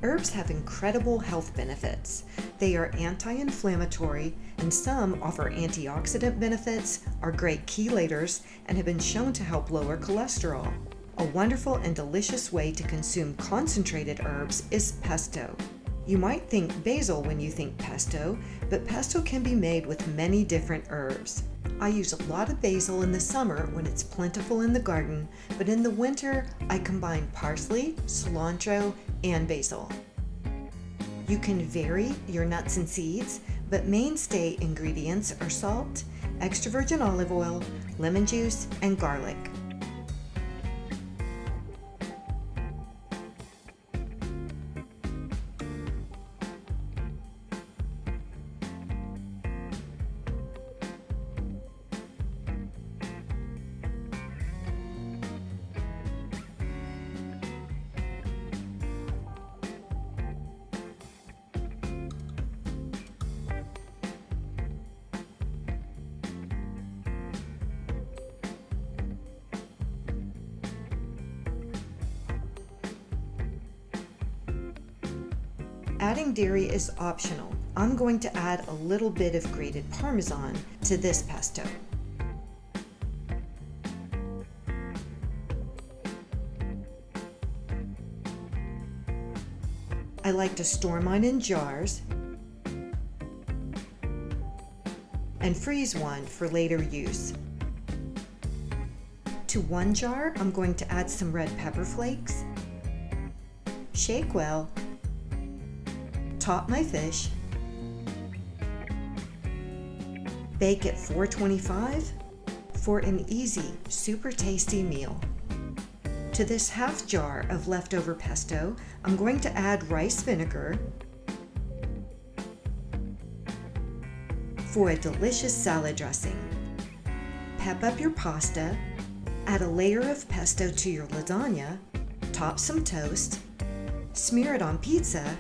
Herbs have incredible health benefits. They are anti-inflammatory, and some offer antioxidant benefits, are great chelators, and have been shown to help lower cholesterol. A wonderful and delicious way to consume concentrated herbs is pesto. You might think basil when you think pesto, but pesto can be made with many different herbs. I use a lot of basil in the summer when it's plentiful in the garden, but in the winter I combine parsley, cilantro, and basil. You can vary your nuts and seeds, but mainstay ingredients are salt, extra virgin olive oil, lemon juice, and garlic. Adding dairy is optional. I'm going to add a little bit of grated Parmesan to this pesto. I like to store mine in jars and freeze one for later use. To one jar, I'm going to add some red pepper flakes, shake well, top my fish, bake at 425 for an easy, super tasty meal. To this half jar of leftover pesto, I'm going to add rice vinegar for a delicious salad dressing. Pep up your pasta, add a layer of pesto to your lasagna, top some toast, smear it on pizza,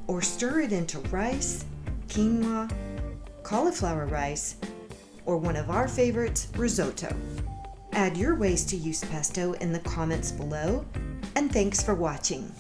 or stir it into rice, quinoa, cauliflower rice, or one of our favorites, risotto. Add your ways to use pesto in the comments below, and thanks for watching.